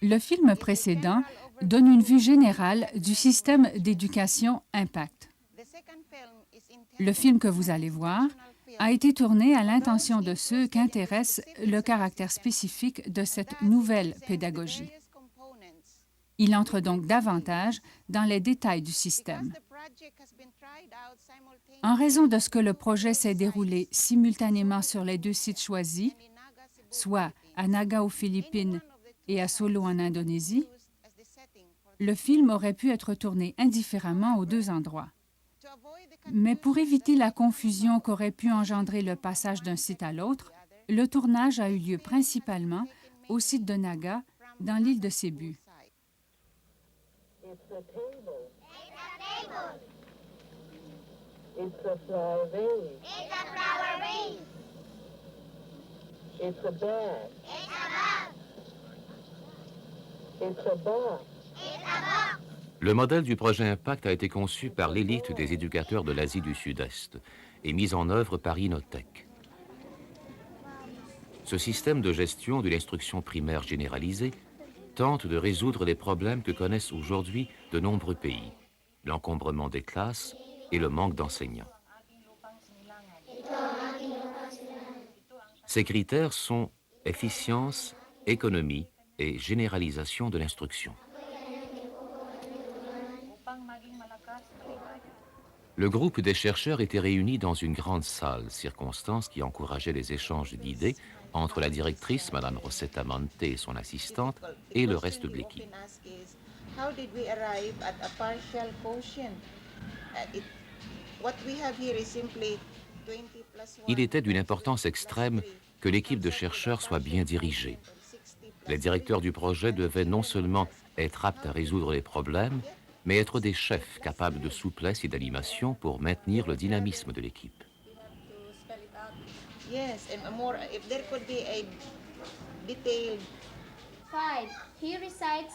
Le film précédent donne une vue générale du système d'éducation Impact. Le film que vous allez voir a été tourné à l'intention de ceux qu'intéresse le caractère spécifique de cette nouvelle pédagogie. Il entre donc davantage dans les détails du système. En raison de ce que le projet s'est déroulé simultanément sur les 2 sites choisis, soit à Naga aux Philippines et à Solo en Indonésie, le film aurait pu être tourné indifféremment aux 2 endroits. Mais pour éviter la confusion qu'aurait pu engendrer le passage d'un site à l'autre, le tournage a eu lieu principalement au site de Naga, dans l'île de Cebu. It's a table. It's a flower vase. It's a flower vase. It's a bag. It's a bag. It's a box. It's a box. Le modèle du projet Impact a été conçu par l'élite des éducateurs de l'Asie du Sud-Est et mis en œuvre par Innotech. Ce système de gestion de l'instruction primaire généralisée tente de résoudre les problèmes que connaissent aujourd'hui de nombreux pays, l'encombrement des classes et le manque d'enseignants. Ces critères sont efficience, économie et généralisation de l'instruction. Le groupe des chercheurs était réuni dans une grande salle, circonstance qui encourageait les échanges d'idées entre la directrice, Mme Rosetta Monte et son assistante, et le reste de l'équipe. Il était d'une importance extrême que l'équipe de chercheurs soit bien dirigée. Les directeurs du projet devaient non seulement être aptes à résoudre les problèmes, mais être des chefs capables de souplesse et d'animation pour maintenir le dynamisme de l'équipe. Yes, and more, if there could be a detailed. 5. He recite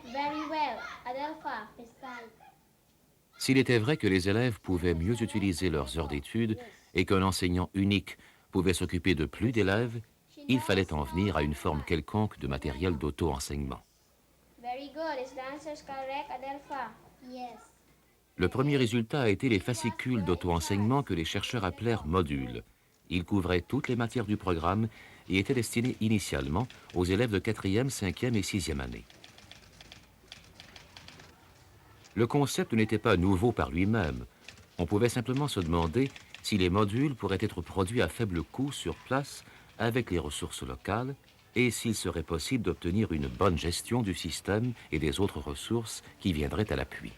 very well. Adelpha, recite. S'il était vrai que les élèves pouvaient mieux utiliser leurs heures d'études et qu'un enseignant unique pouvait s'occuper de plus d'élèves, il fallait en venir à une forme quelconque de matériel d'auto-enseignement. Very good. Is the answer correct, Adelpha? Yes. Le premier résultat a été les fascicules d'auto-enseignement que les chercheurs appelèrent modules. Ils couvraient toutes les matières du programme et étaient destinés initialement aux élèves de 4e, 5e et 6e année. Le concept n'était pas nouveau par lui-même. On pouvait simplement se demander si les modules pourraient être produits à faible coût sur place avec les ressources locales et s'il serait possible d'obtenir une bonne gestion du système et des autres ressources qui viendraient à l'appui.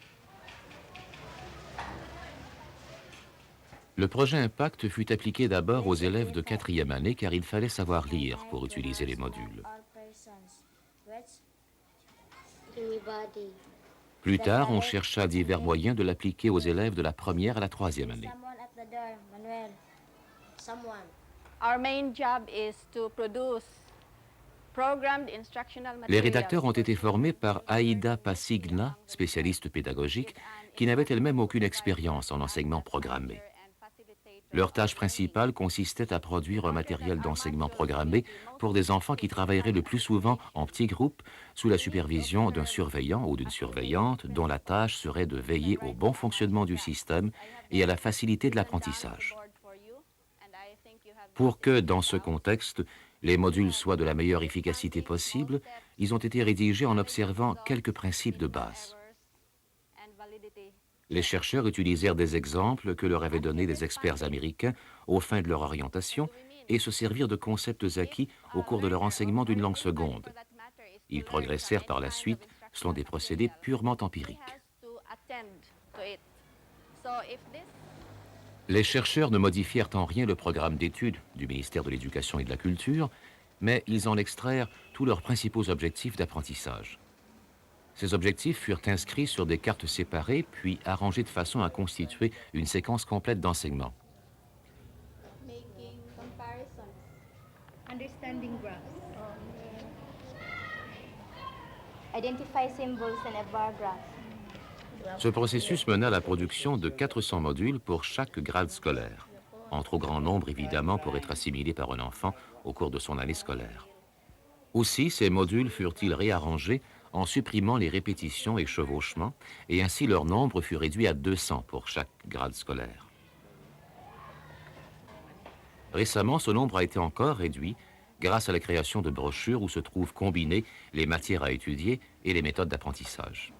Le projet Impact fut appliqué d'abord aux élèves de 4e année car il fallait savoir lire pour utiliser les modules. Plus tard, on chercha divers moyens de l'appliquer aux élèves de la 1re à la 3e année. Our main job is to produce programmed instructional Les materials. rédacteurs ont été formés par Aïda Passigna, spécialiste pédagogique, qui n'avait elle-même aucune expérience en enseignement programmé. Leur tâche principale consistait à produire un matériel d'enseignement programmé pour des enfants qui travailleraient le plus souvent en petits groupes sous la supervision d'un surveillant ou d'une surveillante dont la tâche serait de veiller au bon fonctionnement du système et à la facilité de l'apprentissage. Pour que, dans ce contexte, les modules soient de la meilleure efficacité possible, ils ont été rédigés en observant quelques principes de base. Les chercheurs utilisèrent des exemples que leur avaient donnés des experts américains aux fins de leur orientation et se servirent de concepts acquis au cours de leur enseignement d'une langue seconde. Ils progressèrent par la suite selon des procédés purement empiriques. Les chercheurs ne modifièrent en rien le programme d'études du ministère de l'Éducation et de la Culture, mais ils en extrairent tous leurs principaux objectifs d'apprentissage. Ces objectifs furent inscrits sur des cartes séparées, puis arrangés de façon à constituer une séquence complète d'enseignement. Making comparisons. Understanding graphs. Identify symbols in a bar graph. Ce processus mena à la production de 400 modules pour chaque grade scolaire, en trop grand nombre évidemment pour être assimilés par un enfant au cours de son année scolaire. Aussi, ces modules furent-ils réarrangés en supprimant les répétitions et chevauchements, et ainsi leur nombre fut réduit à 200 pour chaque grade scolaire. Récemment, ce nombre a été encore réduit grâce à la création de brochures où se trouvent combinées les matières à étudier et les méthodes d'apprentissage.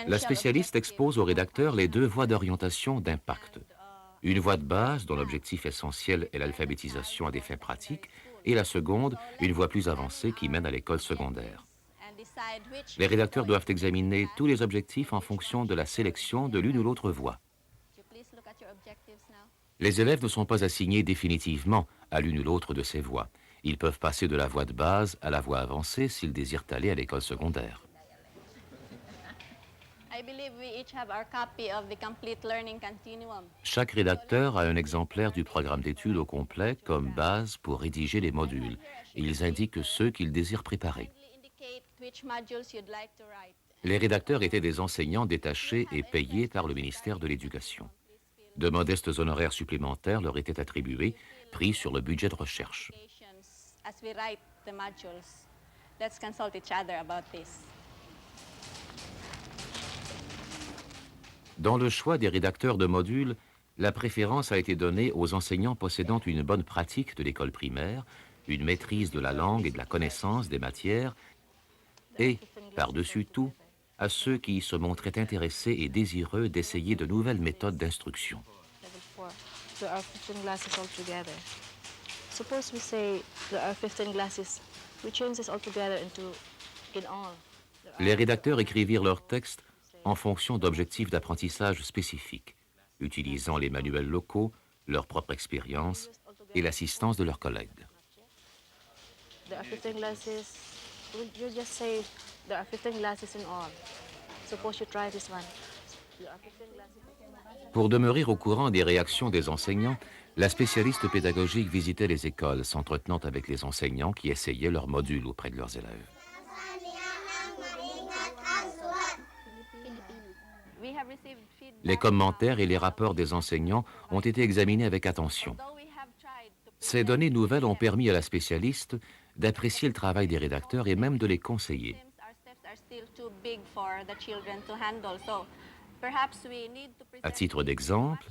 La spécialiste expose au rédacteur les deux voies d'orientation d'impact. Une voie de base dont l'objectif essentiel est l'alphabétisation à des fins pratiques, et la seconde, une voie plus avancée qui mène à l'école secondaire. Les rédacteurs doivent examiner tous les objectifs en fonction de la sélection de l'une ou l'autre voie. Les élèves ne sont pas assignés définitivement à l'une ou l'autre de ces voies. Ils peuvent passer de la voie de base à la voie avancée s'ils désirent aller à l'école secondaire. Chaque rédacteur a un exemplaire du programme d'études au complet comme base pour rédiger les modules. Ils indiquent ceux qu'ils désirent préparer. Les rédacteurs étaient des enseignants détachés et payés par le ministère de l'Éducation. De modestes honoraires supplémentaires leur étaient attribués, pris sur le budget de recherche. Dans le choix des rédacteurs de modules, la préférence a été donnée aux enseignants possédant une bonne pratique de l'école primaire, une maîtrise de la langue et de la connaissance des matières, et, par-dessus tout, à ceux qui se montraient intéressés et désireux d'essayer de nouvelles méthodes d'instruction. Les rédacteurs écrivirent leurs textes en fonction d'objectifs d'apprentissage spécifiques, utilisant les manuels locaux, leur propre expérience et l'assistance de leurs collègues. Pour demeurer au courant des réactions des enseignants, la spécialiste pédagogique visitait les écoles, s'entretenant avec les enseignants qui essayaient leurs modules auprès de leurs élèves. Les commentaires et les rapports des enseignants ont été examinés avec attention. Ces données nouvelles ont permis à la spécialiste d'apprécier le travail des rédacteurs et même de les conseiller. À titre d'exemple,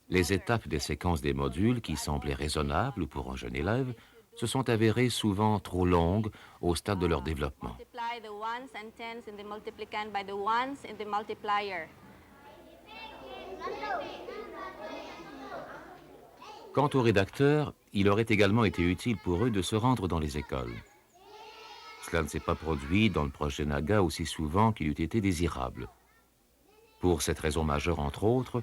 les étapes des séquences des modules qui semblaient raisonnables pour un jeune élève se sont avérées souvent trop longues au stade de leur développement. Quant aux rédacteurs, il aurait également été utile pour eux de se rendre dans les écoles. Cela ne s'est pas produit dans le projet NAGA aussi souvent qu'il eût été désirable. Pour cette raison majeure, entre autres,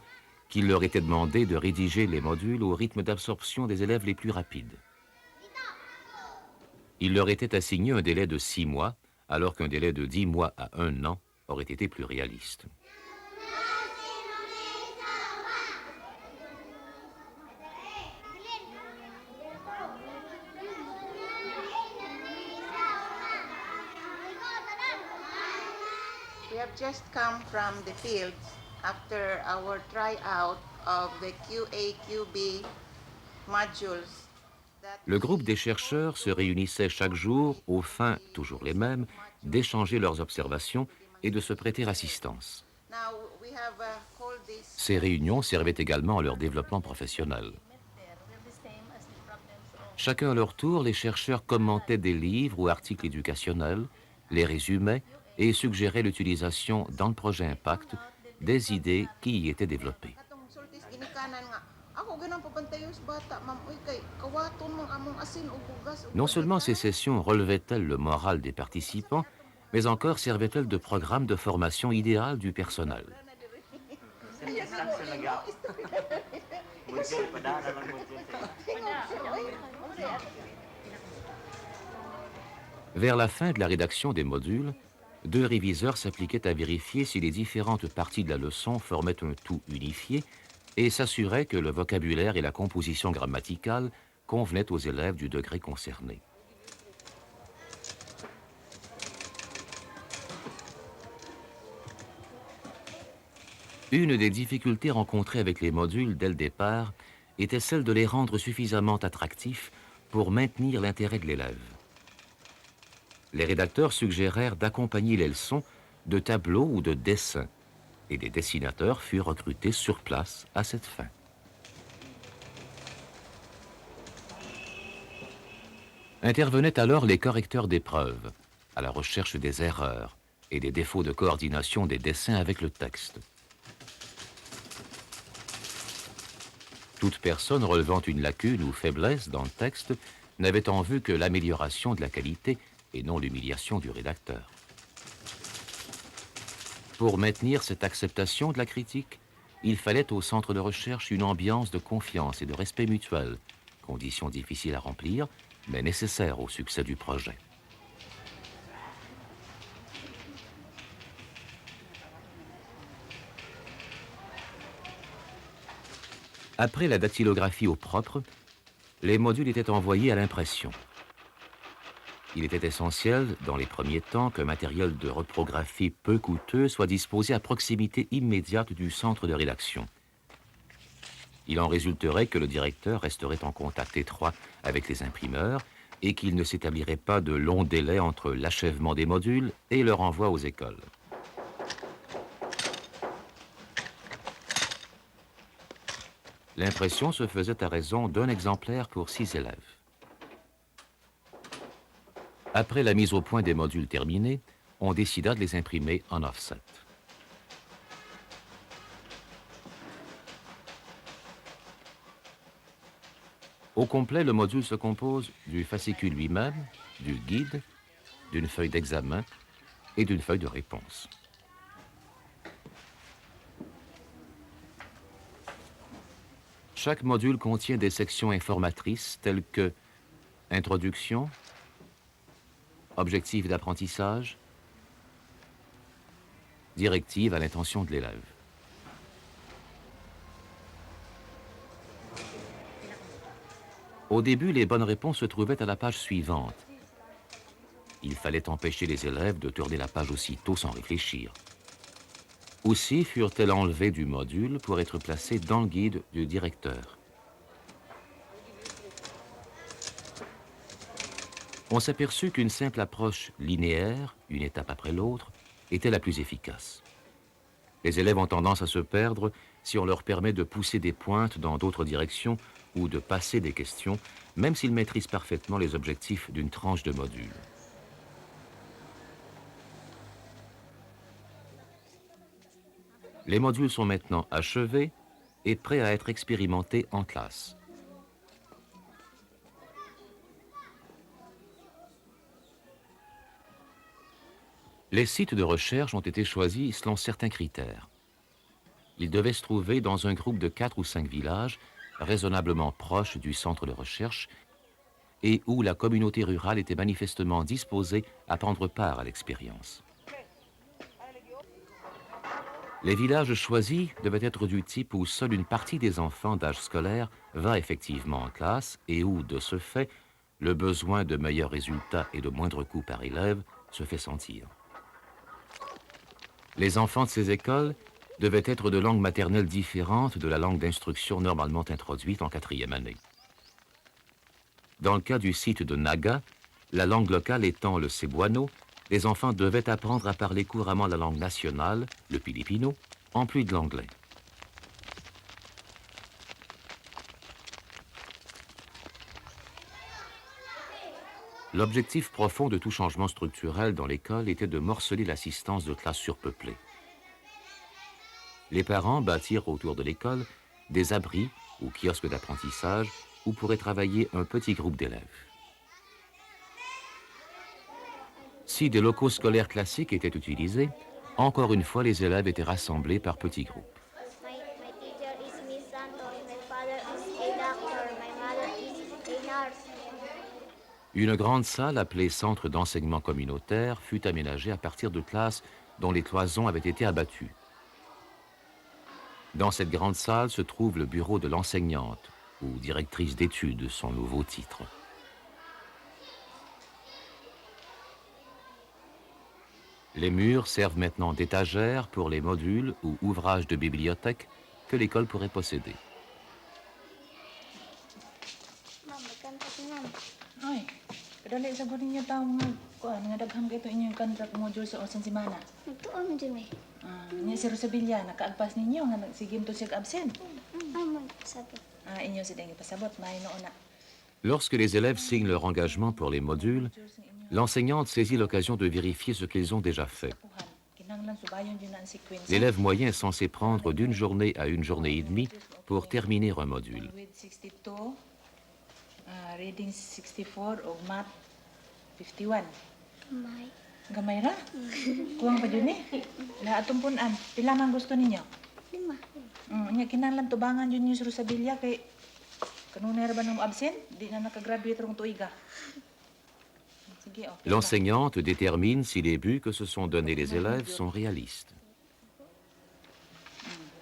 qu'il leur était demandé de rédiger les modules au rythme d'absorption des élèves les plus rapides. Il leur était assigné un délai de 6 mois, alors qu'un délai de 10 mois à 1 an aurait été plus réaliste. We have just come from the fields after our tryout of the QA/QB modules. Le groupe des chercheurs se réunissait chaque jour aux fins, toujours les mêmes, d'échanger leurs observations et de se prêter assistance. Ces réunions servaient également à leur développement professionnel. Chacun à leur tour, les chercheurs commentaient des livres ou articles éducationnels, les résumaient et suggéraient l'utilisation dans le projet Impact des idées qui y étaient développées. Non seulement ces sessions relevaient-elles le moral des participants, mais encore servaient-elles de programme de formation idéal du personnel. Vers la fin de la rédaction des modules, 2 réviseurs s'appliquaient à vérifier si les différentes parties de la leçon formaient un tout unifié et s'assuraient que le vocabulaire et la composition grammaticale convenaient aux élèves du degré concerné. Une des difficultés rencontrées avec les modules dès le départ était celle de les rendre suffisamment attractifs pour maintenir l'intérêt de l'élève. Les rédacteurs suggérèrent d'accompagner les leçons de tableaux ou de dessins, et des dessinateurs furent recrutés sur place à cette fin. Intervenaient alors les correcteurs d'épreuves, à la recherche des erreurs et des défauts de coordination des dessins avec le texte. Toute personne relevant une lacune ou faiblesse dans le texte n'avait en vue que l'amélioration de la qualité et non l'humiliation du rédacteur. Pour maintenir cette acceptation de la critique, il fallait au centre de recherche une ambiance de confiance et de respect mutuel, condition difficile à remplir, mais nécessaire au succès du projet. Après la dactylographie au propre, les modules étaient envoyés à l'impression. Il était essentiel, dans les premiers temps, qu'un matériel de reprographie peu coûteux soit disposé à proximité immédiate du centre de rédaction. Il en résulterait que le directeur resterait en contact étroit avec les imprimeurs et qu'il ne s'établirait pas de longs délais entre l'achèvement des modules et leur envoi aux écoles. L'impression se faisait à raison d'un exemplaire pour 6 élèves. Après la mise au point des modules terminés, on décida de les imprimer en offset. Au complet, le module se compose du fascicule lui-même, du guide, d'une feuille d'examen et d'une feuille de réponse. Chaque module contient des sections informatrices telles que introduction, objectifs d'apprentissage, directives à l'intention de l'élève. Au début, les bonnes réponses se trouvaient à la page suivante. Il fallait empêcher les élèves de tourner la page aussitôt sans réfléchir. Aussi furent-elles enlevées du module pour être placées dans le guide du directeur. On s'aperçut qu'une simple approche linéaire, une étape après l'autre, était la plus efficace. Les élèves ont tendance à se perdre si on leur permet de pousser des pointes dans d'autres directions ou de passer des questions, même s'ils maîtrisent parfaitement les objectifs d'une tranche de module. Les modules sont maintenant achevés et prêts à être expérimentés en classe. Les sites de recherche ont été choisis selon certains critères. Ils devaient se trouver dans un groupe de 4 ou 5 villages raisonnablement proches du centre de recherche et où la communauté rurale était manifestement disposée à prendre part à l'expérience. Les villages choisis devaient être du type où seule une partie des enfants d'âge scolaire va effectivement en classe et où, de ce fait, le besoin de meilleurs résultats et de moindres coûts par élève se fait sentir. Les enfants de ces écoles devaient être de langue maternelle différente de la langue d'instruction normalement introduite en 4e année. Dans le cas du site de Naga, la langue locale étant le cebuano, les enfants devaient apprendre à parler couramment la langue nationale, le pilipino, en plus de l'anglais. L'objectif profond de tout changement structurel dans l'école était de morceler l'assistance de classes surpeuplées. Les parents bâtirent autour de l'école des abris ou kiosques d'apprentissage où pourrait travailler un petit groupe d'élèves. Si des locaux scolaires classiques étaient utilisés, encore une fois, les élèves étaient rassemblés par petits groupes. My teacher is Miss Santos. My father is a doctor. My mother is a nurse. Une grande salle appelée Centre d'enseignement communautaire fut aménagée à partir de classes dont les cloisons avaient été abattues. Dans cette grande salle se trouve le bureau de l'enseignante, ou directrice d'études, son nouveau titre. Les murs servent maintenant d'étagères pour les modules ou ouvrages de bibliothèque que l'école pourrait posséder. Ma'am, magkanta si ma'am. Ay, kadali sa ninyo tao nga daghang kay ito inyong contract module sa Osan Simana. Nagtuon mo dyan eh. Niya si Rosabilia, nakaagpas ninyo nga nagsigim to siya absent. Ay, magsabi. Inyo si Dengi pasabot, may noon na. Lorsque les élèves signent leur engagement pour les modules, l'enseignante saisit l'occasion de vérifier ce qu'ils ont déjà fait. Kinahanglan subayon yun na ang sequence. L'élève moyen est censé prendre d'une journée à une journée et demie pour terminer un module. With 62, reading 64, o math 51. May. Gamay ra? Kuwang pa dun eh. Atong punan, pila man gusto ninyo? 5. Nya kinahanglan tubangan yun yung si Rosabilia kay kanunay ra ba nang absent? Di na nakagraduate rong tuiga. Sige, okay. L'enseignante détermine si les buts que se sont donnés les élèves sont réalistes.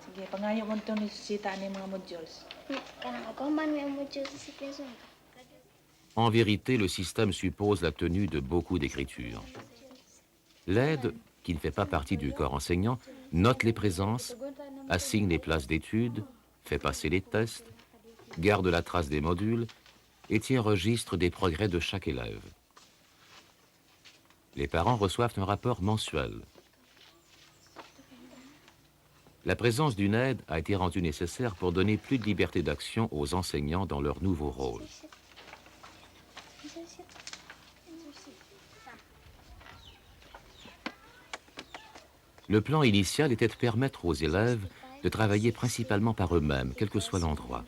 Sige, pangayo mo ito ni Sita ni mga modules. Kanang ako man may mo dyan sa sequence. En vérité, le système suppose la tenue de beaucoup d'écritures. L'aide, qui ne fait pas partie du corps enseignant, note les présences, assigne les places d'études, fait passer les tests, garde la trace des modules et tient registre des progrès de chaque élève. Les parents reçoivent un rapport mensuel. La présence d'une aide a été rendue nécessaire pour donner plus de liberté d'action aux enseignants dans leur nouveau rôle. Le plan initial était de permettre aux élèves de travailler principalement par eux-mêmes, quel que soit l'endroit.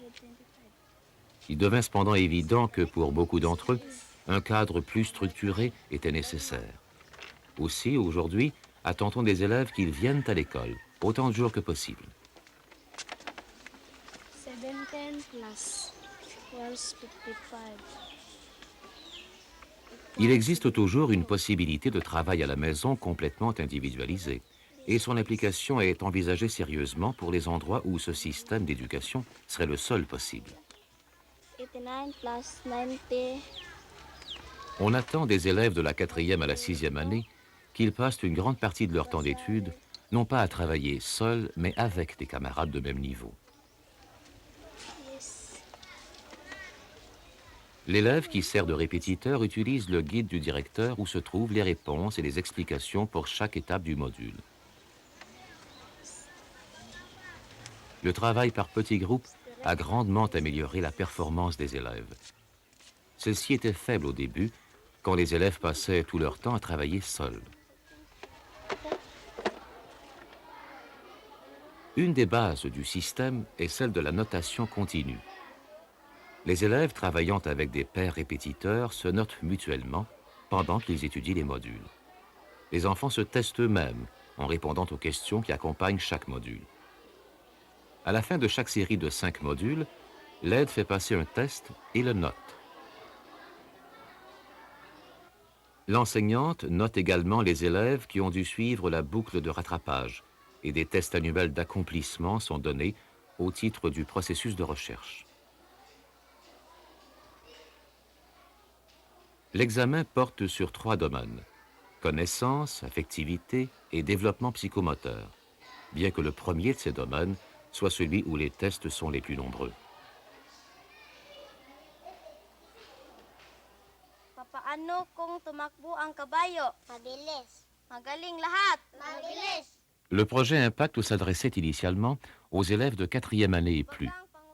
Il devint cependant évident que pour beaucoup d'entre eux, un cadre plus structuré était nécessaire. Aussi, aujourd'hui, attend-on des élèves qu'ils viennent à l'école, autant de jours que possible. 17 plus 12:55. Il existe toujours une possibilité de travail à la maison complètement individualisé, et son application est envisagée sérieusement pour les endroits où ce système d'éducation serait le seul possible. 89 plus 90. On attend des élèves de la 4e à la 6e année qu'ils passent une grande partie de leur temps d'études, non pas à travailler seuls, mais avec des camarades de même niveau. Yes. L'élève qui sert de répétiteur utilise le guide du directeur où se trouvent les réponses et les explications pour chaque étape du module. Le travail par petits groupes a grandement amélioré la performance des élèves. Celle-ci était faible au début, quand les élèves passaient tout leur temps à travailler seuls. Une des bases du système est celle de la notation continue. Les élèves travaillant avec des pairs répétiteurs se notent mutuellement pendant qu'ils étudient les modules. Les enfants se testent eux-mêmes en répondant aux questions qui accompagnent chaque module. À la fin de chaque série de 5 modules, l'aide fait passer un test et le note. L'enseignante note également les élèves qui ont dû suivre la boucle de rattrapage et des tests annuels d'accomplissement sont donnés au titre du processus de recherche. L'examen porte sur 3 domaines: connaissance, affectivité et développement psychomoteur, bien que le premier de ces domaines soit celui où les tests sont les plus nombreux. Papaano kung tumakbo ang kabayo? Mabilis. Magaling lahat. Mabilis. Le projet Impact s'adressait initialement aux élèves de 4e année et plus,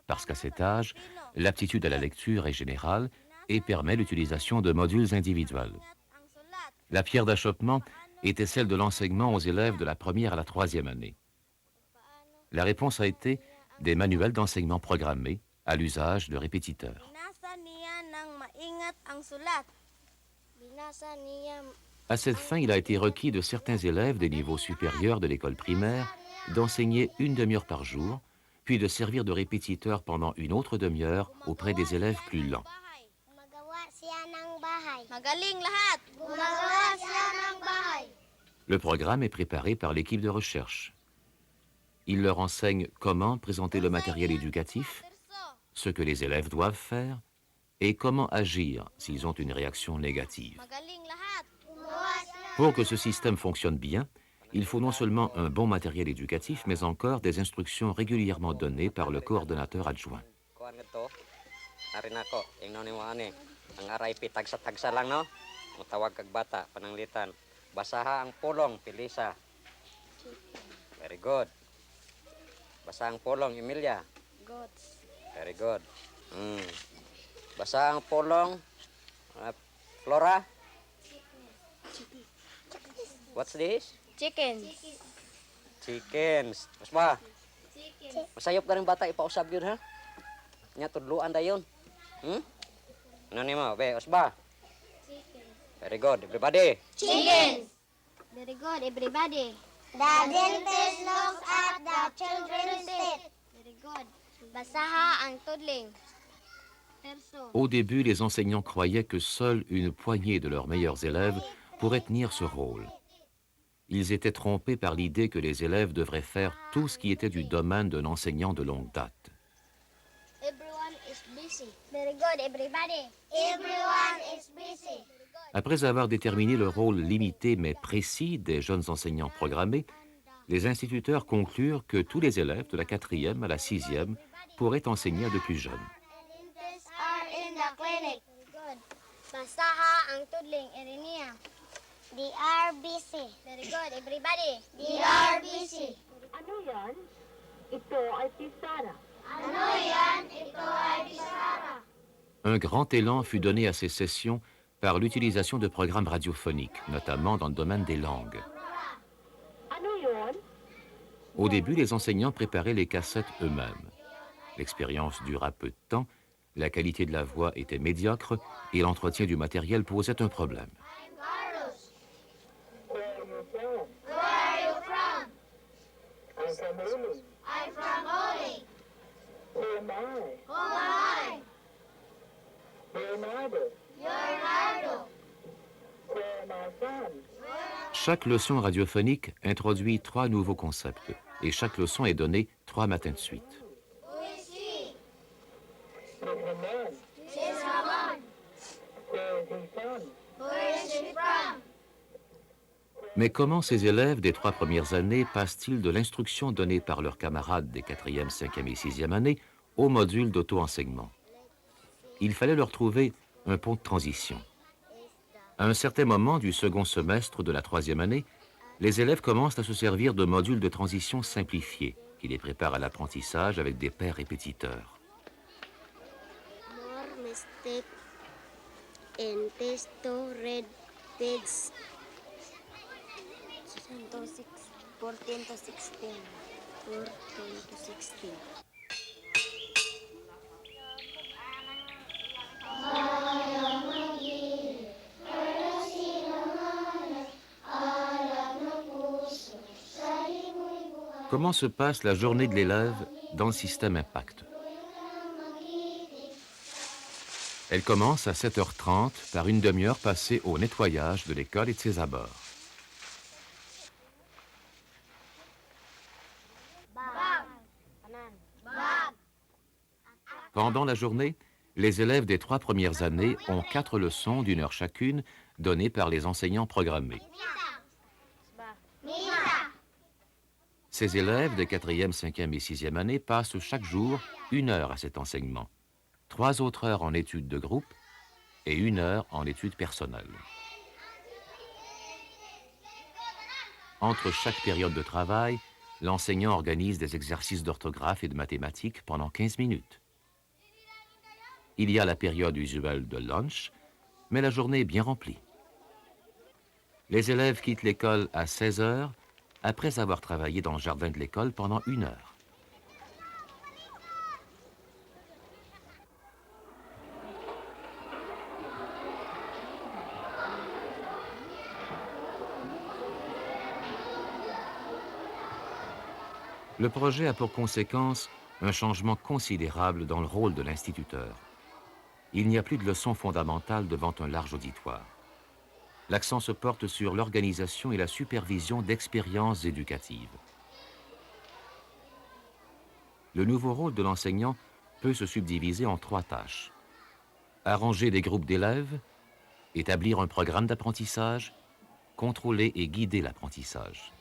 parce qu'à cet âge, l'aptitude à la lecture est générale et permet l'utilisation de modules individuels. La pierre d'achoppement était celle de l'enseignement aux élèves de la 1e à la 3e année. La réponse a été des manuels d'enseignement programmés à l'usage de répétiteurs. À cette fin, il a été requis de certains élèves des niveaux supérieurs de l'école primaire d'enseigner une demi-heure par jour, puis de servir de répétiteur pendant une autre demi-heure auprès des élèves plus lents. Le programme est préparé par l'équipe de recherche. Il leur enseigne comment présenter le matériel éducatif, ce que les élèves doivent faire et comment agir s'ils ont une réaction négative. Pour que ce système fonctionne bien, il faut non seulement un bon matériel éducatif, mais encore des instructions régulièrement données par le coordonnateur adjoint. Ari nako, ingnon ni mo ani. Ang aray pitagsa-tagsa lang no. Mutawag kag bata pananglitan. Basaha ang pulong Pilisa. Very good. Basaha ang pulong Emilia. Goats. Very good. Basaha ang pulong Flora. What's this? Chickens. Chickens. Mas ba? Chickens. Masayop na rin bata ipausab yun ha. Nya tudluan dayon. Ano ni mo? Be, osba. Chickens. Very good, everybody. Chickens. Very good, everybody. The dentist looks at the children's teeth. Very good. Basaha ang tudling. Perso. Au début, les enseignants croyaient que seule une poignée de leurs meilleurs élèves pourrait tenir ce rôle. Ils étaient trompés par l'idée que les élèves devraient faire tout ce qui était du domaine d'un enseignant de longue date. Everyone is busy. Very good, everybody. Everyone is busy. Après avoir déterminé le rôle limité mais précis des jeunes enseignants programmés, les instituteurs conclurent que tous les élèves de la 4e à la 6e pourraient enseigner à de plus jeunes. Dentists are in the clinic. Very good. Basaha ang tudling, Erinia. They are busy. Very good, everybody. They are busy. Ano yan? Ito ay pisara. Ano yan? Ito ay pisara. Un grand élan fut donné à ces sessions par l'utilisation de programmes radiophoniques, notamment dans le domaine des langues. Ano yon? Au début, les enseignants préparaient les cassettes eux-mêmes. L'expérience dura peu de temps, la qualité de la voix était médiocre et l'entretien du matériel posait un problème. Where are you from? Where are you from? I'm from Uli. I'm from Oli. Who am I? Who am I? Leonardo. Leonardo. Where am I from? Chaque leçon radiophonique introduit 3 nouveaux concepts et chaque leçon est donnée 3 matins de suite. Who is he? Ramon. She's Ramon. Where is he from? Where is she from? Mais comment ces élèves des 3 premières années passent-ils de l'instruction donnée par leurs camarades des 4e, 5e et 6e années au module d'auto-enseignement? Il fallait leur trouver un pont de transition. À un certain moment du second semestre de la 3e année, les élèves commencent à se servir de modules de transition simplifiés qui les préparent à l'apprentissage avec des pairs répétiteurs. More mistake in testo red page 14 to 16. 14 to 16. Comment se passe la journée de l'élève dans le système Impact? Elle commence à 7h30 par une demi-heure passée au nettoyage de l'école et de ses abords. Pendant la journée, les élèves des 3 premières années ont 4 leçons d'1 heure chacune données par les enseignants programmés. Ces élèves des 4e, 5e et 6e années passent chaque jour 1 heure à cet enseignement, 3 autres heures en études de groupe et 1 heure en études personnelles. Entre chaque période de travail, l'enseignant organise des exercices d'orthographe et de mathématiques pendant 15 minutes. Il y a la période usuelle de lunch, mais la journée est bien remplie. Les élèves quittent l'école à 16 heures, après avoir travaillé dans le jardin de l'école pendant 1 heure. Le projet a pour conséquence un changement considérable dans le rôle de l'instituteur. Il n'y a plus de leçons fondamentales devant un large auditoire. L'accent se porte sur l'organisation et la supervision d'expériences éducatives. Le nouveau rôle de l'enseignant peut se subdiviser en 3 tâches. Arranger des groupes d'élèves, établir un programme d'apprentissage contrôler et guider l'apprentissage.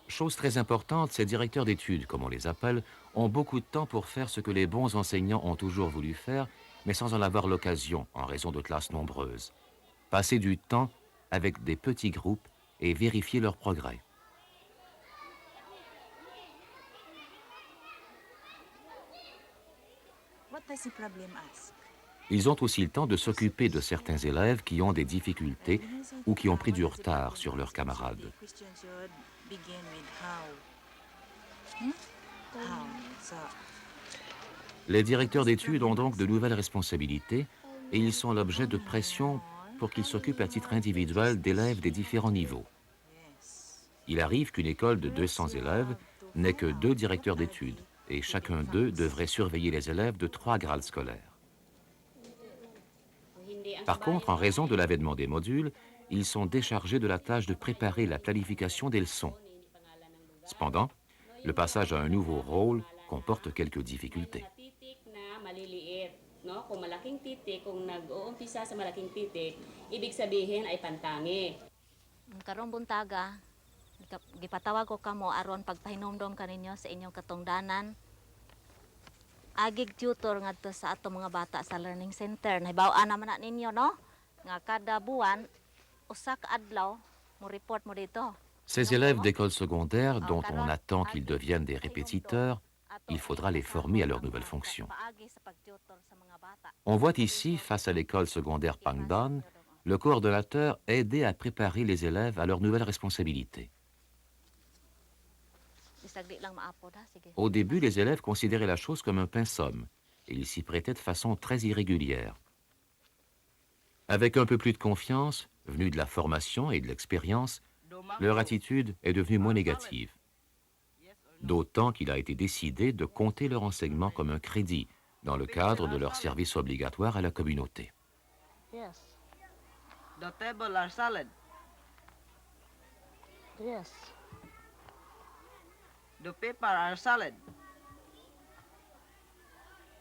Chose très importante, ces directeurs d'études, comme on les appelle, ont beaucoup de temps pour faire ce que les bons enseignants ont toujours voulu faire, mais sans en avoir l'occasion en raison de classes nombreuses. Passer du temps avec des petits groupes et vérifier leur progrès. Ils ont aussi le temps de s'occuper de certains élèves qui ont des difficultés ou qui ont pris du retard sur leurs camarades. Les directeurs d'études ont donc de nouvelles responsabilités et ils sont l'objet de pression pour qu'ils s'occupent à titre individuel d'élèves des différents niveaux. Il arrive qu'une école de 200 élèves n'ait que 2 directeurs d'études et chacun d'eux devrait surveiller les élèves de 3 grades scolaires. Par contre, en raison de l'avènement des modules, ils sont déchargés de la tâche de préparer la planification des leçons. Cependant, le passage à un nouveau rôle comporte quelques difficultés. Karong buntaga, gipatawag ko kamo aron pagpahinomdom kaninyo sa inyong katungdanan. Agig tutor ngadto sa ato mga bata sa learning center. Nahibaw-an naman na ninyo, no? Nga kada buwan, usa ka adlaw, mo report mo dito. Ces élèves d'école secondaire dont on attend qu'ils deviennent des répétiteurs, il faudra les former à leurs nouvelles fonctions. On voit ici, face à l'école secondaire Pangdan, le coordonnateur aider à préparer les élèves à leurs nouvelles responsabilités. Au début, les élèves considéraient la chose comme un pinsomme et ils s'y prêtaient de façon très irrégulière. Avec un peu plus de confiance, venue de la formation et de l'expérience, leur attitude est devenue moins négative. D'autant qu'il a été décidé de compter leur enseignement comme un crédit dans le cadre de leur service obligatoire à la communauté. Yes. The table are solid. Yes. The paper are solid.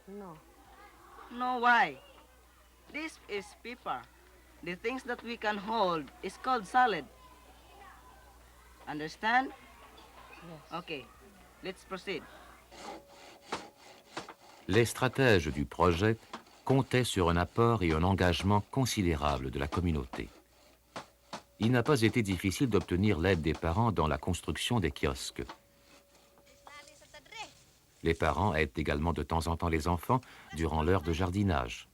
No. No, why? This is paper. The things that we can hold is called solid. Understand? Yes. Okay, let's proceed. Les stratèges du projet comptaient sur un apport et un engagement considérable de la communauté. Il n'a pas été difficile d'obtenir l'aide des parents dans la construction des kiosques. Les parents aident également de temps en temps les enfants durant l'heure de jardinage.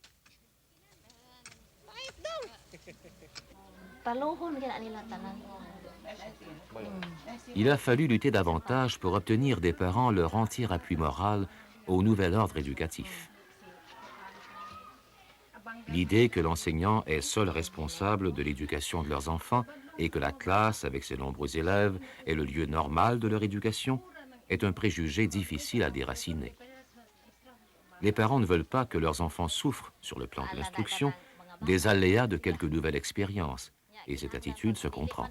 Il a fallu lutter davantage pour obtenir des parents leur entier appui moral au nouvel ordre éducatif. L'idée que l'enseignant est seul responsable de l'éducation de leurs enfants et que la classe, avec ses nombreux élèves, est le lieu normal de leur éducation, est un préjugé difficile à déraciner. Les parents ne veulent pas que leurs enfants souffrent, sur le plan de l'instruction, des aléas de quelques nouvelles expériences, et cette attitude se comprend.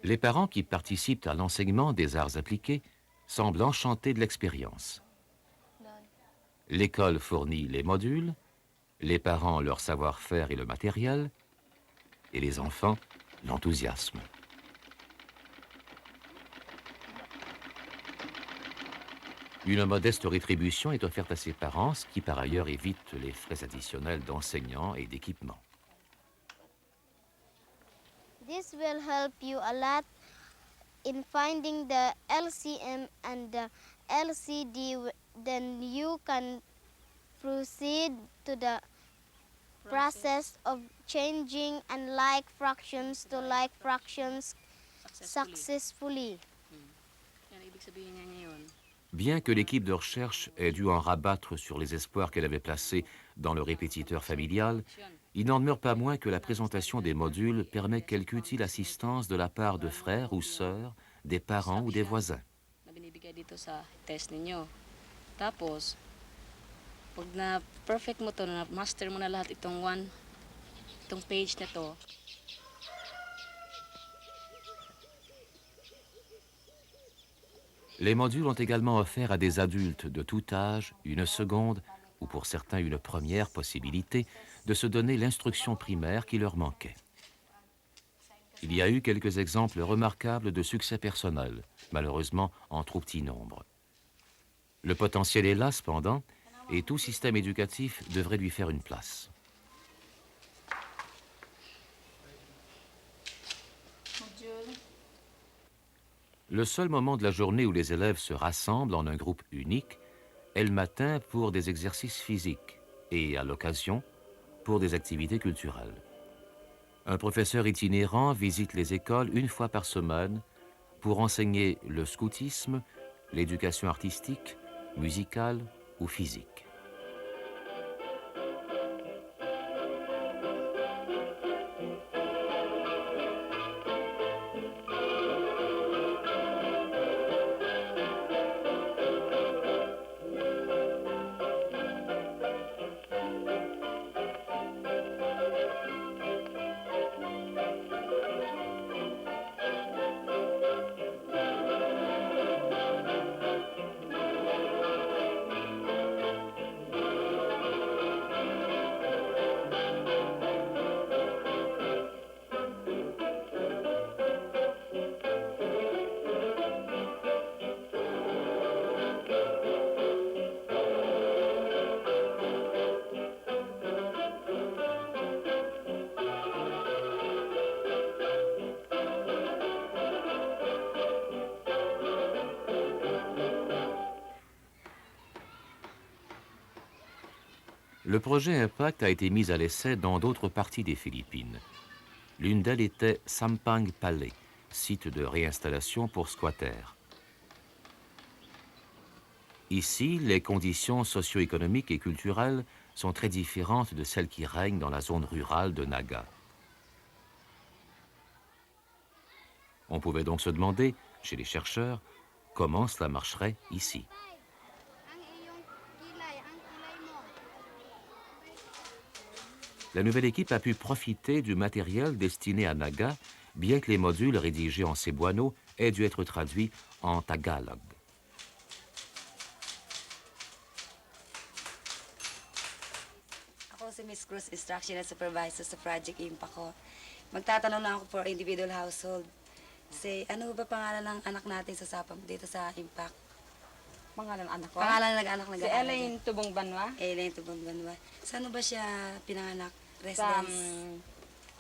Les parents qui participent à l'enseignement des arts appliqués semblent enchantés de l'expérience. L'école fournit les modules, les parents leur savoir-faire et le matériel, et les enfants l'enthousiasme. Une modeste rétribution est offerte à ces parents, ce qui par ailleurs évite les frais additionnels d'enseignants et d'équipement. This will help you a lot in finding the LCM and the LCD. Then you can proceed to the process of changing unlike fractions to like fractions successfully. Bien que l'équipe de recherche ait dû en rabattre sur les espoirs qu'elle avait placés dans le répétiteur familial, il n'en demeure pas moins que la présentation des modules permet quelque utile assistance de la part de frères ou sœurs, des parents ou des voisins. Tapos, pag na-perfect mo to, na-master mo na lahat itong page na to, Les modules ont également offert à des adultes de tout âge une seconde, ou pour certains une première possibilité, de se donner l'instruction primaire qui leur manquait. Il y a eu quelques exemples remarquables de succès personnel, malheureusement en trop petit nombre. Le potentiel est là, cependant, et tout système éducatif devrait lui faire une place. Le seul moment de la journée où les élèves se rassemblent en un groupe unique est le matin pour des exercices physiques et, à l'occasion, pour des activités culturelles. Un professeur itinérant visite les écoles une fois par semaine pour enseigner le scoutisme, l'éducation artistique, musicale ou physique. Le projet Impact a été mis à l'essai dans d'autres parties des Philippines. L'une d'elles était Sampang Palay, site de réinstallation pour squatters. Ici, les conditions socio-économiques et culturelles sont très différentes de celles qui règnent dans la zone rurale de Naga. On pouvait donc se demander, chez les chercheurs, comment cela marcherait ici. La nouvelle équipe a pu profiter du matériel destiné à Naga, bien que les modules rédigés en cebuano aient dû être traduits en tagalog. Ako si Miss Cruz, Instructional Supervisor sa Project Impact ko. Magtatanong lang ako for individual household. Say, ano ba pangalan ng anak natin sa SAPAM dito sa Impact? Pangalan ng anak ko? Pangalan ng anak Si Elaine Tubong Banwa. Elaine Tubong Banwa. Saan ba siya pinanganak? Sa Residence?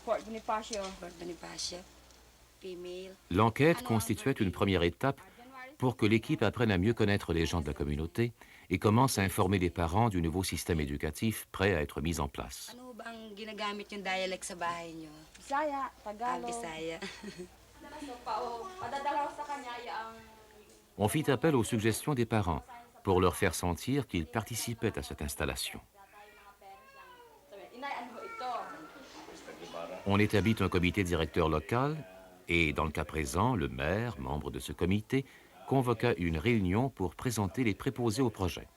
Fort Bonifacio. Fort Bonifacio. Female. L'enquête constituait une première étape pour que l'équipe apprenne à mieux connaître les gens de la communauté et commence à informer les parents du nouveau système éducatif prêt à être mis en place. Ano ba ang ginagamit yung dialect sa bahay niyo? Bisaya, Tagalog. Bisaya. On fit appel aux suggestions des parents pour leur faire sentir qu'ils participaient à cette installation. On établit un comité directeur local et, dans le cas présent, le maire, membre de ce comité, convoqua une réunion pour présenter les préposés au projet.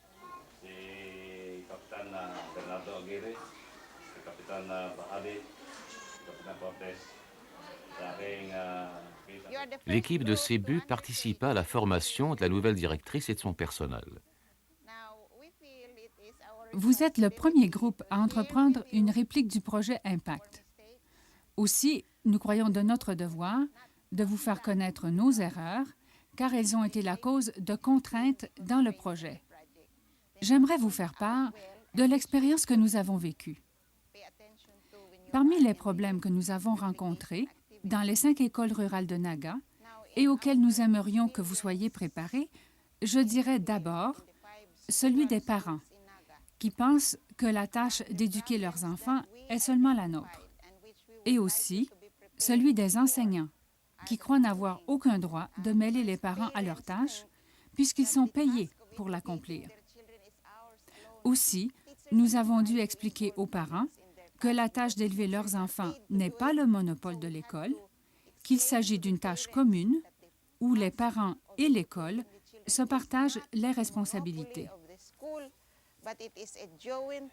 L'équipe de Cebu participa à la formation de la nouvelle directrice et de son personnel. Vous êtes le premier groupe à entreprendre une réplique du projet Impact. Aussi, nous croyons de notre devoir de vous faire connaître nos erreurs, car elles ont été la cause de contraintes dans le projet. J'aimerais vous faire part de l'expérience que nous avons vécue. Parmi les problèmes que nous avons rencontrés dans les 5 écoles rurales de Naga et auxquels nous aimerions que vous soyez préparés, je dirais d'abord celui des parents qui pensent que la tâche d'éduquer leurs enfants est seulement la nôtre. Et aussi celui des enseignants qui croient n'avoir aucun droit de mêler les parents à leurs tâches puisqu'ils sont payés pour l'accomplir. Aussi, nous avons dû expliquer aux parents que la tâche d'élever leurs enfants n'est pas le monopole de l'école, qu'il s'agit d'une tâche commune où les parents et l'école se partagent les responsabilités.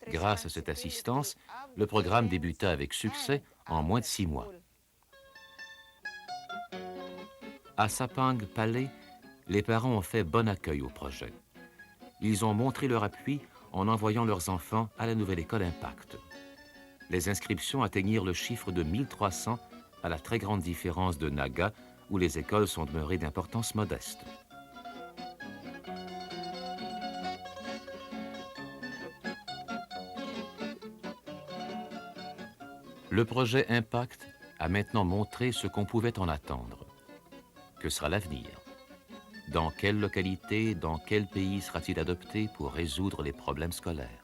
Grâce à cette assistance, le programme débuta avec succès en moins de 6 mois. À Sapang Palay, les parents ont fait bon accueil au projet. Ils ont montré leur appui en envoyant leurs enfants à la nouvelle école Impact. Les inscriptions atteignirent le chiffre de 1300, à la très grande différence de Naga, où les écoles sont demeurées d'importance modeste. Le projet Impact a maintenant montré ce qu'on pouvait en attendre. Que sera l'avenir? Dans quelle localité, dans quel pays sera-t-il adopté pour résoudre les problèmes scolaires?